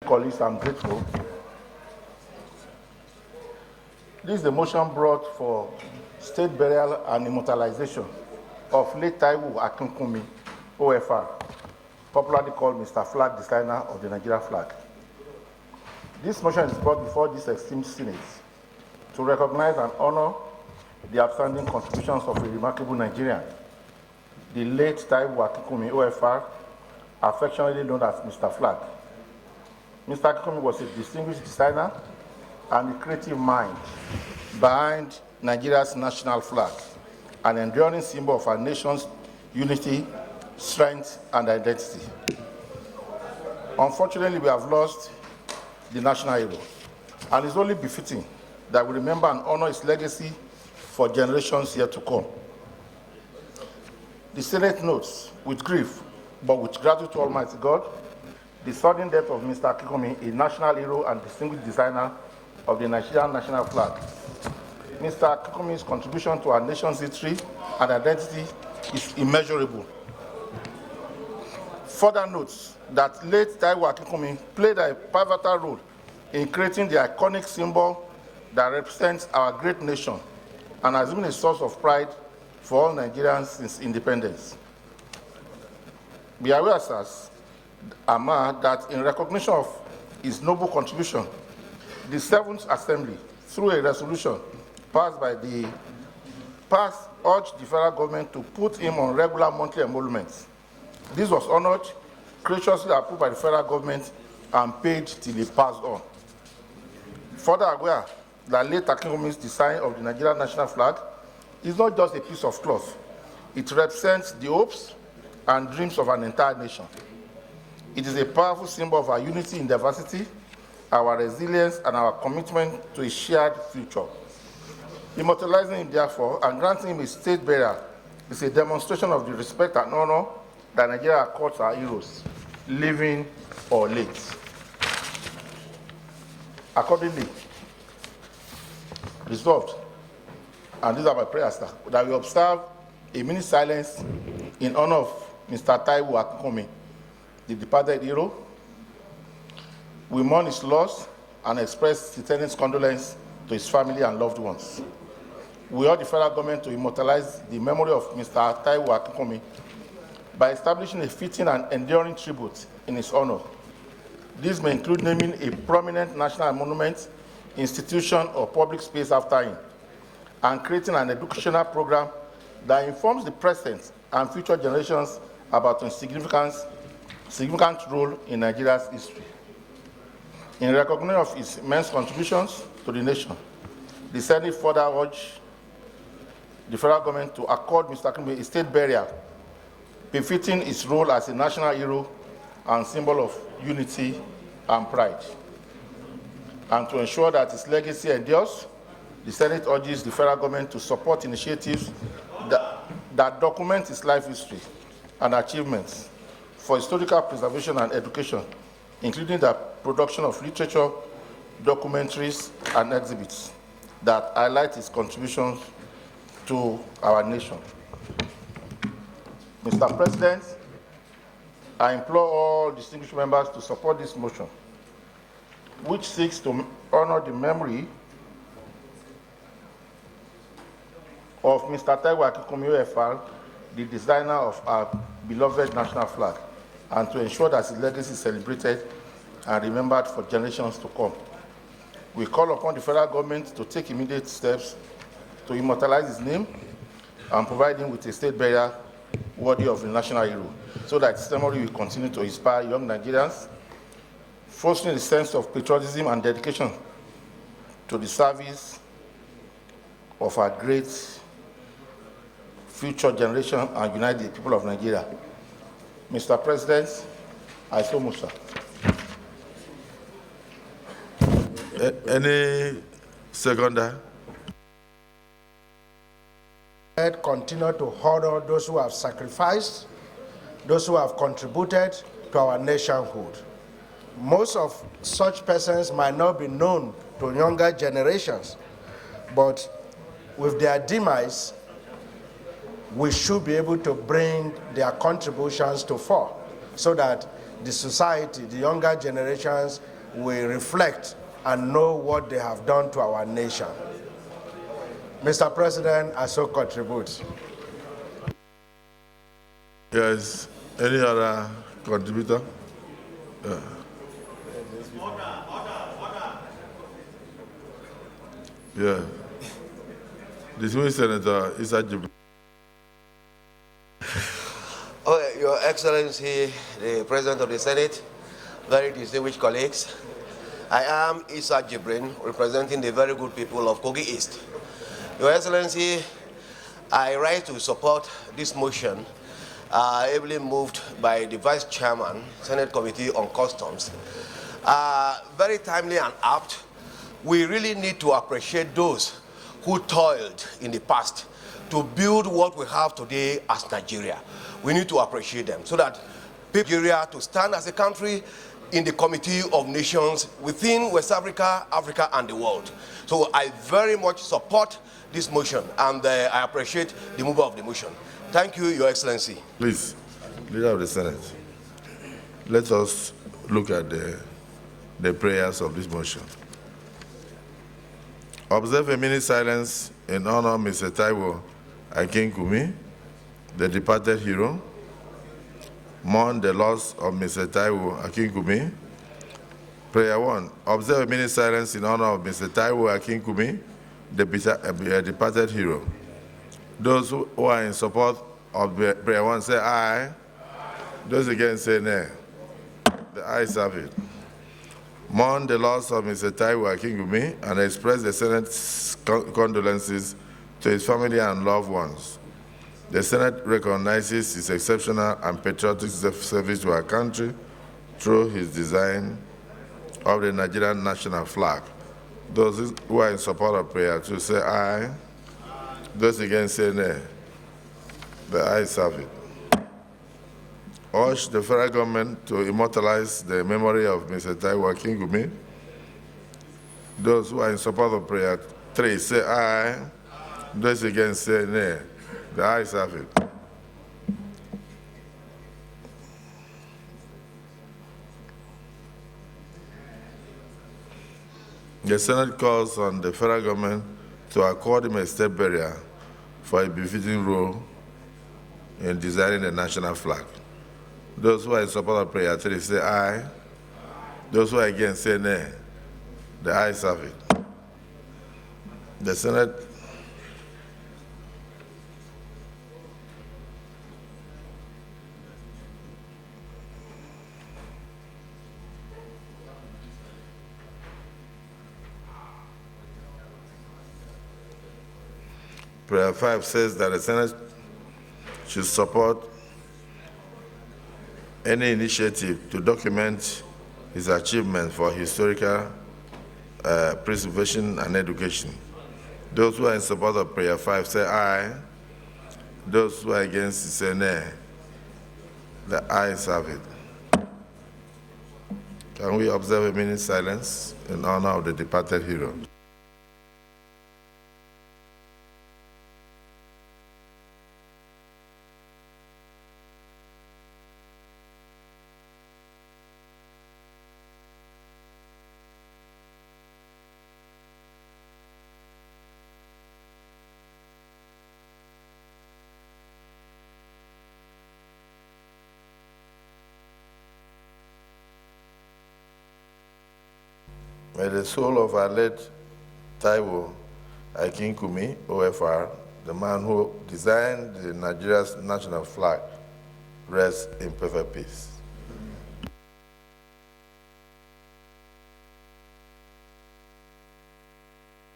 Colleagues, I'm grateful. This is the motion brought for state burial and immortalization of late Taiwo Akinkunmi, OFR, popularly called Mr. Flag Designer of the Nigeria flag. This motion is brought before this esteemed Senate to recognize and honor the outstanding contributions of a remarkable Nigerian, the late Taiwo Akinkunmi, OFR, affectionately known as Mr. Flag. Mr. Akinkunmi was a distinguished designer and a creative mind behind Nigeria's national flag, an enduring symbol of our nation's unity, strength, and identity. Unfortunately, we have lost the national hero, and it's only befitting that we remember and honor his legacy for generations yet to come. The Senate notes with grief, but with gratitude to Almighty God, the sudden death of Mr. Akinkunmi, a national hero and distinguished designer of the Nigerian national flag. Mr. Akinkunmi's contribution to our nation's history and identity is immeasurable. Further notes that late Taiwo Akinkunmi played a pivotal role in creating the iconic symbol that represents our great nation and has been a source of pride for all Nigerians since independence. Be aware, sirs, that in recognition of his noble contribution, the 7th Assembly, through a resolution passed urged the federal government to put him on regular monthly emoluments. This was honored, graciously approved by the federal government, and paid till he passed on. Further aware that late Akinkunmi's design of the Nigerian national flag is not just a piece of cloth. It represents the hopes and dreams of an entire nation. It is a powerful symbol of our unity in diversity, our resilience, and our commitment to a shared future. Immortalizing him, therefore, and granting him a state burial is a demonstration of the respect and honor that Nigeria accords our heroes, living or late. Accordingly, resolved, and these are my prayers, sir, that we observe a minute silence in honor of Mr. Taiwo Akinkunmi, the departed hero. We mourn his loss and express sincere condolence to his family and loved ones. We urge the federal government to immortalize the memory of Mr. Taiwo Akinkunmi by establishing a fitting and enduring tribute in his honor. This may include naming a prominent national monument, institution, or public space after him, and creating an educational program that informs the present and future generations about his significant role in Nigeria's history. In recognition of his immense contributions to the nation, the Senate further urged the federal government to accord Mr. Akinkunmi a state burial befitting his role as a national hero and symbol of unity and pride. And to ensure that his legacy endures, the Senate urges the federal government to support initiatives that document his life history and achievements for historical preservation and education, including the production of literature, documentaries, and exhibits that highlight his contributions to our nation. Mr. President, I implore all distinguished members to support this motion, which seeks to honor the memory of Mr. Taiwo Akinkunmi, OFR, the designer of our beloved national flag, and to ensure that his legacy is celebrated and remembered for generations to come. We call upon the federal government to take immediate steps to immortalize his name and provide him with a state burial worthy of the national hero, so that his memory will continue to inspire young Nigerians, fostering a sense of patriotism and dedication to the service of our great future generation and unite the people of Nigeria. Mr. President, I so move, sir. Any seconder? Continue to honor those who have sacrificed, those who have contributed to our nationhood. Most of such persons might not be known to younger generations, but with their demise, we should be able to bring their contributions to fore so that the society, the younger generations, will reflect and know what they have done to our nation. Mr. President, I so contribute. Yes. Any other contributor? Yeah. Yeah. Dismissed Senator Issa Jibril. Oh, Your Excellency, the President of the Senate, very distinguished colleagues, I am Issa Jibrin, representing the very good people of Kogi East. Your Excellency, I rise to support this motion, ably moved by the Vice Chairman, Senate Committee on Customs. Very timely and apt. We really need to appreciate those who toiled in the past to build what we have today as Nigeria. We need to appreciate them so that Nigeria to stand as a country in the Committee of Nations within West Africa, Africa, and the world. So I very much support this motion, and I appreciate the mover of the motion. Thank you, Your Excellency. Please, Leader of the Senate, let us look at the prayers of this motion. Observe a minute silence in honor of Mr. Taiwo Akinkunmi, the departed hero. Mourn the loss of Mr. Taiwo Akinkunmi. Prayer 1. Observe a minute silence in honor of Mr. Taiwo Akinkunmi, the departed hero. Those who are in support of prayer 1 say aye. Those against say nay. The ayes have it. Mourn the loss of Mr. Taiwo Akinkunmi and express the Senate's condolences to his family and loved ones. The Senate recognizes his exceptional and patriotic service to our country through his design of the Nigerian national flag. Those who are in support of prayer 2 say aye. Those against say nay. The ayes have it. Urge the federal government to immortalize the memory of Mr. Taiwo Akinkunmi. Those who are in support of prayer 3 say aye. Those against say nay. The ayes have it. The Senate calls on the federal government to accord him a state burial for a befitting role in designing the national flag. Those who are in support of prayer 3 say aye. Those who are against say nay. The ayes have it. The Senate Prayer 5 says that the Senate should support any initiative to document his achievements for historical preservation and education. Those who are in support of prayer 5 say aye. Those who are against say nay. The ayes have it. Can we observe a minute silence in honor of the departed hero? May the soul of our late Taiwo Akinkunmi, OFR, the man who designed Nigeria's national flag, rest in perfect peace.